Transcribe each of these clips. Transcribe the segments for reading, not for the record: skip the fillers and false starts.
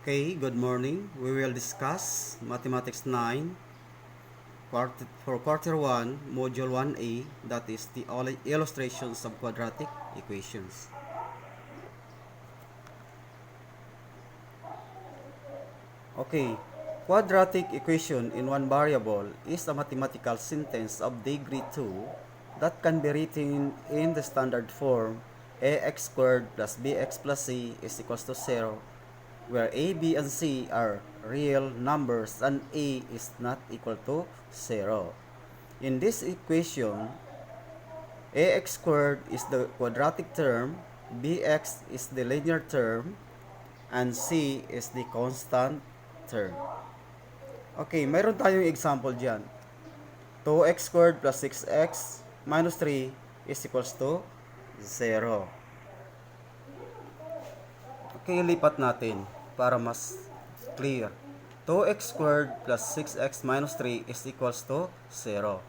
Okay, good morning. We will discuss Mathematics 9 for quarter 1, module 1A, that is the illustrations of quadratic equations. Okay, quadratic equation in one variable is a mathematical sentence of degree 2 that can be written in the standard form ax squared plus bx plus c is equals to 0, where a, b, and c are real numbers and a is not equal to 0. In this equation, ax squared is the quadratic term, bx is the linear term, and c is the constant term. Okay, mayroon tayong example dyan. 2x squared plus 6x minus 3 is equals to 0. Okay, lipat natin para mas clear. 2x squared plus 6x minus 3 is equals to 0.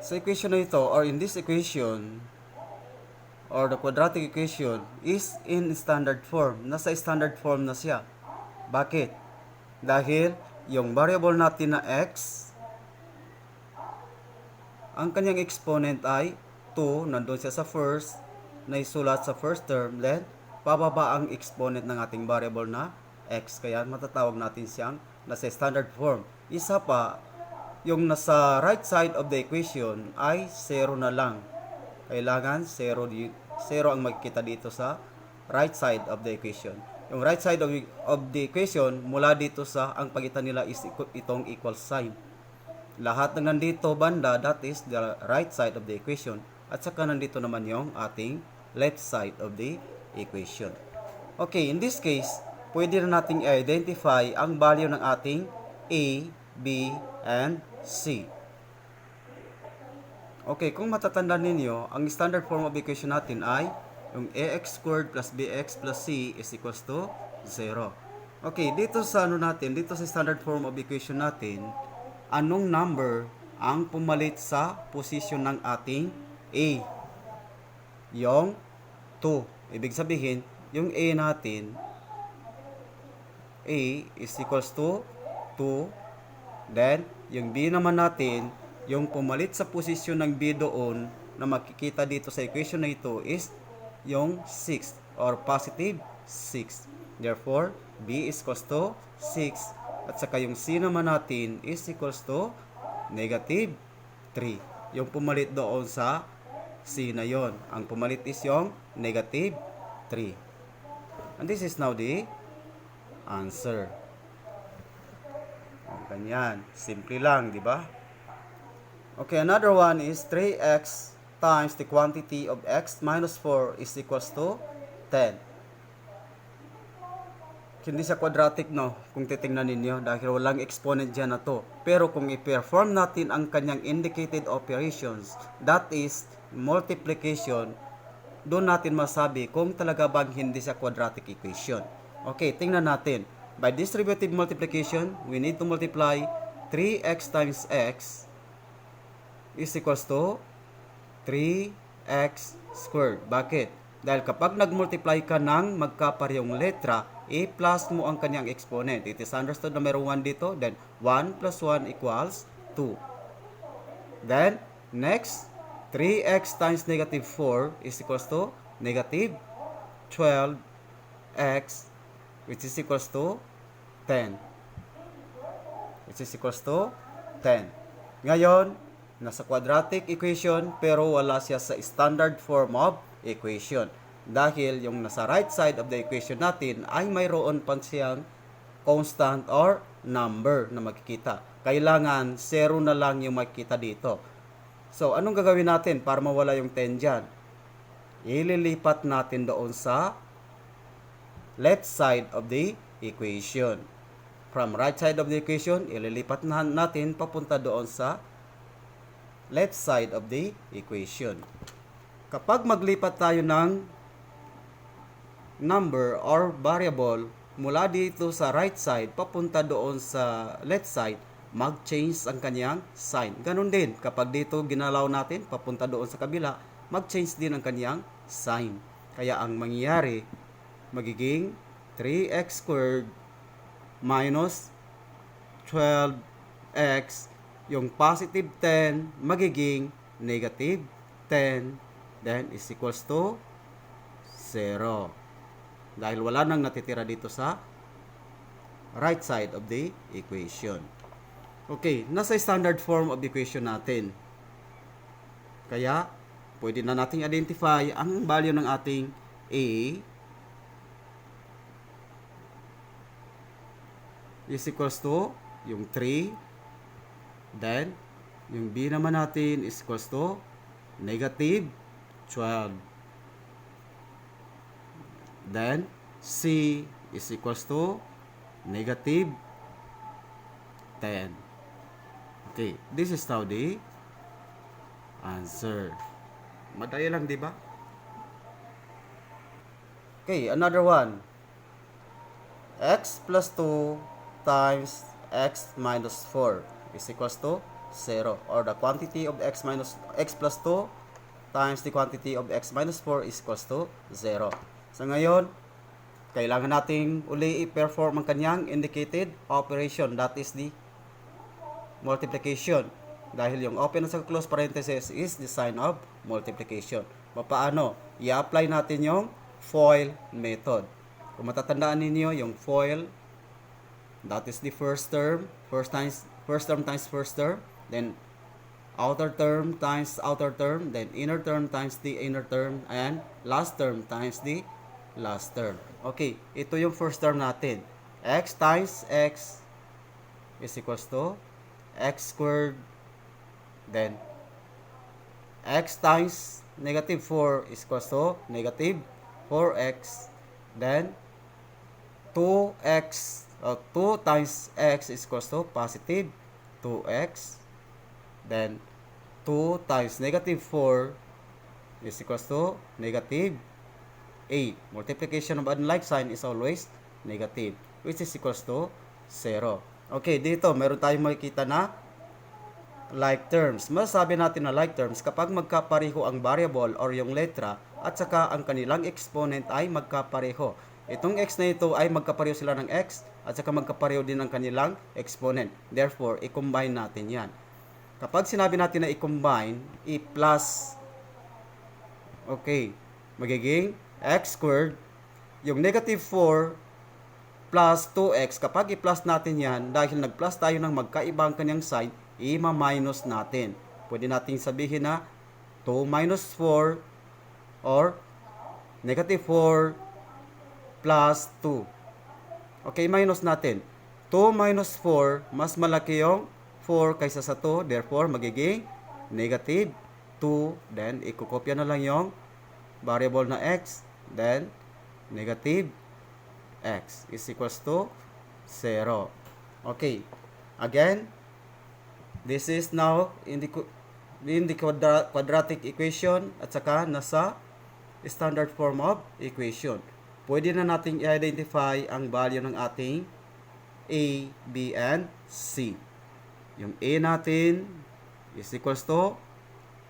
Sa equation na ito, or in this equation, or the quadratic equation, is in standard form. Nasa standard form na siya. Bakit? Dahil yung variable natin na x, ang kanyang exponent ay 2, nandun siya sa first, na isulat sa first term, then pababa ang exponent ng ating variable na x. Kaya matatawag natin siyang nasa standard form. Isa pa, yung nasa right side of the equation ay 0 na lang. Kailangan 0 ang magkita dito sa right side of the equation. Yung right side of the equation, mula dito sa ang pagitan nila is itong equal sign. Lahat ng nandito banda, that is the right side of the equation. At saka nandito naman yung ating left side of the equation. Okay, in this case, pwede na nating identify ang value ng ating a, b, and c. Okay, kung matatandaan ninyo, ang standard form of equation natin ay yung ax squared plus bx plus c is equals to 0. Okay, dito sa dito sa standard form of equation natin, anong number ang pumalit sa position ng ating a? Yung 2. Ibig sabihin, yung a natin, a is equals to 2. Then, yung b naman natin, yung pumalit sa posisyon ng b doon na makikita dito sa equation na ito is yung 6 or positive 6. Therefore, b is equals to 6. At saka yung c naman natin is equals to negative 3. Yung pumalit doon sa c na yon. Ang pumalit is yung negative 3. And this is now the answer. Ganyan. Simple lang, di ba? Okay, another one is 3x times the quantity of x minus 4 is equals to 10. Hindi sa quadratic, no, kung titingnan ninyo, dahil walang exponent dyan na to. Pero kung i-perform natin ang kanyang indicated operations, that is multiplication, doon natin masabi kung talaga bang hindi sa quadratic equation. Okay, tingnan natin. By distributive multiplication, we need to multiply 3x times x is equals to 3x squared. Bakit? Dahil kapag nag-multiply ka ng magkaparehong letra, a plus mo ang kanyang exponent. It is understood na mayroong 1 dito. Then, 1 plus 1 equals 2. Then, next, 3x times negative 4 is equals to negative 12x, which is equals to 10. Which is equals to 10. Ngayon, nasa quadratic equation pero wala siya sa standard form of equation. Dahil yung nasa right side of the equation natin ay mayroon pa siyang constant or number na makikita. Kailangan 0 na lang yung makikita dito. So, anong gagawin natin para mawala yung 10 dyan? Ililipat natin doon sa left side of the equation. From right side of the equation, ililipat natin papunta doon sa left side of the equation. Kapag maglipat tayo ng number or variable mula dito sa right side papunta doon sa left side, mag-change ang kanyang sign. Ganon din, kapag dito ginalaw natin papunta doon sa kabila, mag-change din ang kanyang sign. Kaya ang mangyayari, magiging 3x squared minus 12x, yung positive 10 magiging negative 10, then is equals to 0. Dahil wala nang natitira dito sa right side of the equation. Okay, nasa standard form of equation natin. Kaya, pwede na nating identify ang value ng ating A is equals to yung 3, then yung B naman natin is equals to negative 12, then C is equals to negative 10. Okay, this is now the answer. Madali lang, di ba? Okay, another one. X plus 2 times x minus 4 is equals to 0, or the quantity of x plus 2 times the quantity of x minus 4 is equals to 0. So ngayon, kailangan nating uli i-perform ang kanyang indicated operation, that is the multiplication. Dahil yung open at close parenthesis is the sign of multiplication. Paano? I-apply natin yung FOIL method. Kung matatandaan ninyo yung FOIL, that is the first term times first term, then outer term times outer term, then inner term times the inner term, and last term times the last term. Okay, ito yung first term natin. X times x is equals to x squared, then x times negative 4 is equals to negative 4x, then 2x, 2 times x is equals to positive 2x, then 2 times negative 4 is equals to negative 8. Multiplication of unlike sign is always negative, which is equals to 0. Okay, dito meron tayong makikita na like terms. Masasabi natin na like terms kapag magkapareho ang variable or yung letra at saka ang kanilang exponent ay magkapareho. Itong x na ito ay magkapareho sila ng x at saka magkapareho din ng kanilang exponent. Therefore, i-combine natin yan. Kapag sinabi natin na i-combine, i-plus, okay, magiging x squared, yung negative 4 plus 2x, kapag i-plus natin yan, dahil nag-plus tayo ng magkaibang kanyang sign, i-minus natin. Pwede nating sabihin na 2 minus 4 or negative 4 plus 2. Okay, minus natin. 2 minus 4, mas malaki yung 4 kaysa sa 2. Therefore, magiging negative 2. Then, ikukopya na lang yung variable na x. Then, negative x is equals to 0. Okay. Again, this is now in the quadratic equation at saka nasa standard form of equation. Pwede na nating i-identify ang value ng ating A, B, and C. Yung A natin is equals to,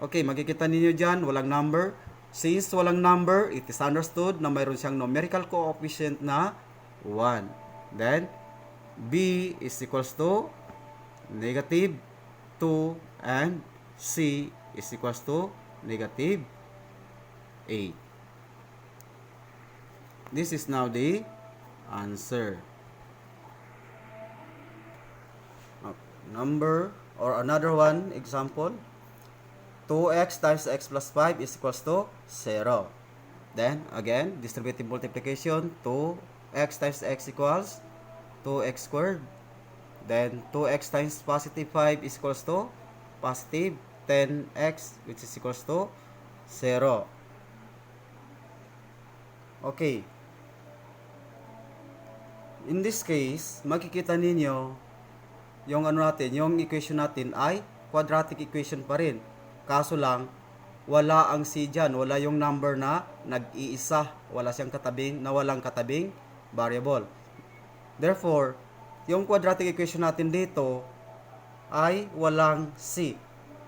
okay, makikita ninyo dyan, walang number. Since walang number, it is understood na mayroon siyang numerical coefficient na 1. Then, B is equals to negative 2 and C is equals to negative 8. This is now the answer. Number or another one example, 2x times x plus 5 is equals to 0. Then again, distributive multiplication, 2x times x equals 2x squared. Then 2x times positive 5 is equals to positive 10x, which is equals to 0. Okay. In this case, makikita ninyo yung yung equation natin ay quadratic equation pa rin. Kaso lang, wala ang c dyan, wala yung number na nag-iisa, wala siyang katabing, na walang katabing variable. Therefore, yung quadratic equation natin dito ay walang c.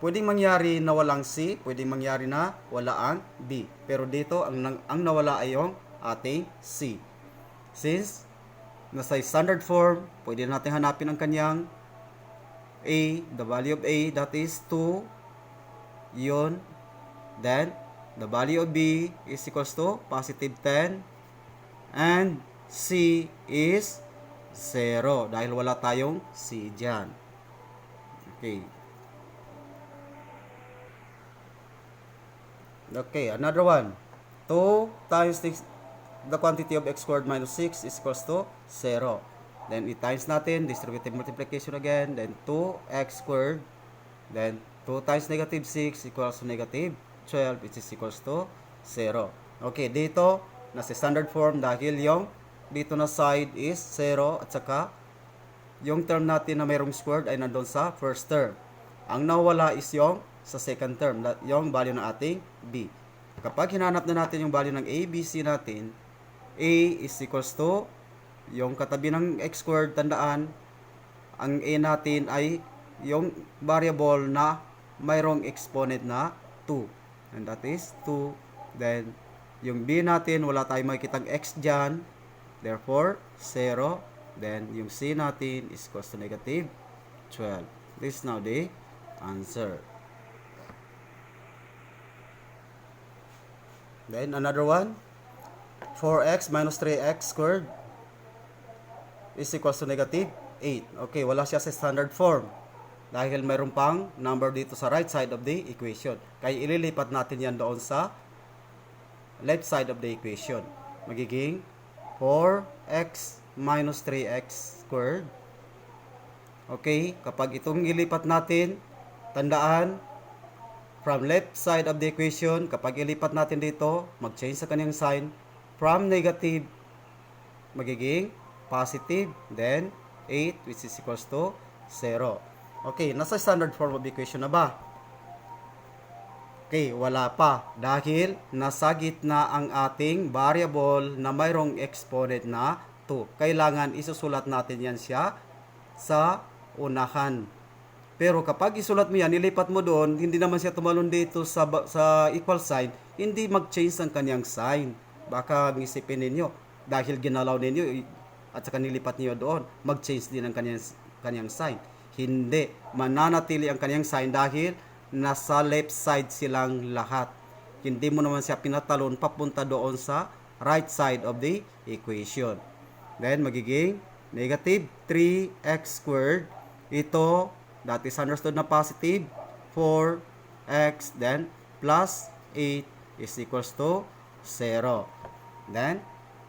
Pwedeng mangyari na walang c, pwedeng mangyari na wala ang b. Pero dito, ang nawala ay yung ating c. Since nasa standard form, pwede natin hanapin ang kanyang A, the value of A, that is 2, yun. Then, the value of B is equals to positive 10, and C is 0, dahil wala tayong C dyan. Okay. Okay, another one. 2 times the quantity of x squared minus 6 is equals to 0. Then, i-times natin, distributive multiplication again, then 2x squared, then 2 times negative 6 equals to negative 12, which is equals to 0. Okay, dito, nasa standard form dahil yung dito na side is 0 at saka yung term natin na mayroong squared ay nandun sa first term. Ang nawala is yung sa second term, yung value ng ating b. Kapag hinanap na natin yung value ng a, b, c natin, a is equals to yung katabi ng x squared, tandaan, ang a natin ay yung variable na mayroong exponent na 2. And that is 2. Then, yung b natin, wala tayong makikitang x dyan. Therefore, 0. Then, yung c natin is equals to negative 12. This is now the answer. Then, another one. 4x minus 3x squared is equals to negative 8. Okay, wala siya sa standard form. Dahil mayroon pang number dito sa right side of the equation. Kaya ililipat natin yan doon sa left side of the equation. Magiging 4x minus 3x squared. Okay, kapag itong ilipat natin, tandaan, from left side of the equation, kapag ilipat natin dito, mag-change sa kanyang sign, from negative, magiging positive, then 8, which is equals to 0. Okay, nasa standard form of equation na ba? Okay, wala pa. Dahil nasa gitna ang ating variable na mayroong exponent na 2. Kailangan isusulat natin yan siya sa unahan. Pero kapag isulat mo yan, nilipat mo doon, hindi naman siya tumalon dito sa equal sign, hindi mag-change ang kanyang sign. Baka isipin ninyo, dahil ginalaw ninyo at saka nilipat niyo doon, mag-change din ang kanyang sign. Hindi, mananatili ang kanyang sign dahil nasa left side silang lahat. Hindi mo naman siya pinatalon papunta doon sa right side of the equation. Then, magiging negative 3x squared. Ito, that is understood na positive. 4x, then, plus 8 is equals to 0. Then,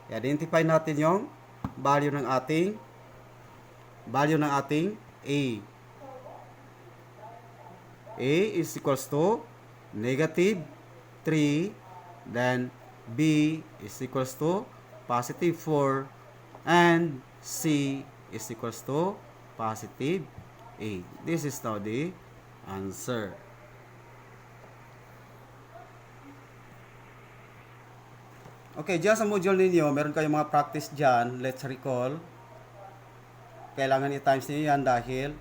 identify natin yung value ng ating a. A is equals to negative 3, then B is equals to positive 4, and C is equals to positive 8. This is now the answer. Okay, dyan sa module ninyo, meron kayong mga practice dyan. Let's recall. Kailangan i-times niyo yan dahil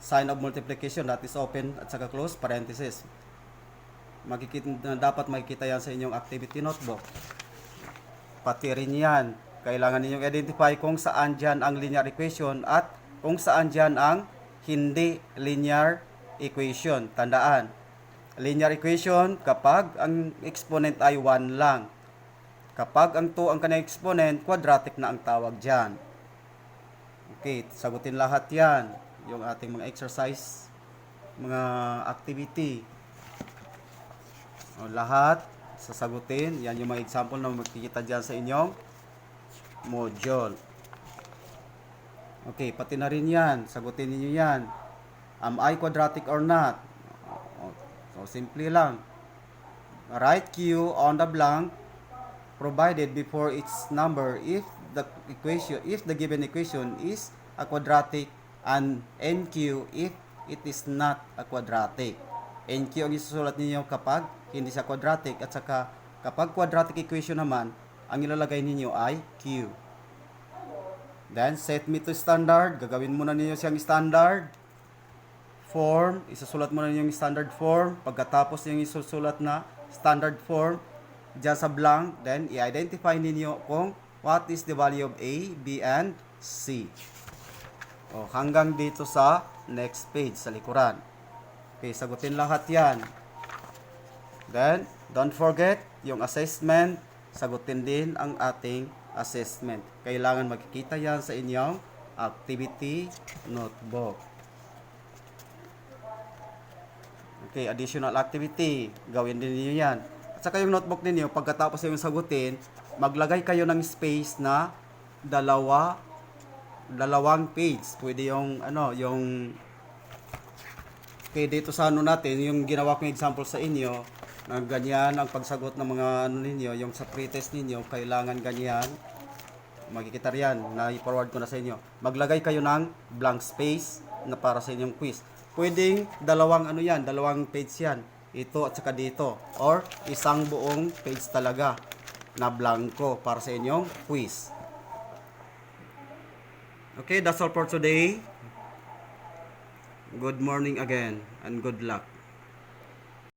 sign of multiplication, that is open at saka close parenthesis. Dapat makikita yan sa inyong activity notebook. Pati rin yan. Kailangan ninyong identify kung saan dyan ang linear equation at kung saan dyan ang hindi linear equation. Tandaan, linear equation kapag ang exponent ay 1 lang. Kapag ang 2 ang kanyang exponent, quadratic na ang tawag dyan. Okay, sagutin lahat yan. Yung ating mga exercise, mga activity. O, lahat sasagutin. Yan yung mga example na makikita dyan sa inyong module. Okay, pati na rin yan. Sagutin niyo yan. Am I quadratic or not? So, simple lang. Write Q on the blank provided before its number if the given equation is a quadratic, and NQ if it is not a quadratic. NQ ang isusulat ninyo kapag hindi siya quadratic, at saka kapag quadratic equation naman, ang ilalagay ninyo ay Q. Then, set me to standard. Gagawin muna ninyo siyang standard form. Isusulat muna ninyo yung standard form. Pagkatapos yung isusulat na standard form, dyan sa blank, then i-identify ninyo kung what is the value of A, B, and C. O, hanggang dito sa next page, sa likuran. Okay, sagutin lahat yan. Then, don't forget, yung assessment, sagutin din ang ating assessment. Kailangan makikita yan sa inyong activity notebook. Okay, additional activity. Gawin din niyo yan. At saka yung notebook ninyo, pagkatapos yung sagutin, maglagay kayo ng space na dalawang page. Pwede yung, okay, dito sa natin, yung ginawa kong example sa inyo, na ganyan ang pagsagot ng mga ninyo, yung sa pretest ninyo, kailangan ganyan. Makikita riyan, na-forward ko na sa inyo. Maglagay kayo ng blank space na para sa inyong quiz. Pwedeng dalawang dalawang page yan. Ito at saka dito. Or isang buong page talaga na blanco para sa inyong quiz. Okay, that's all for today. Good morning again and good luck.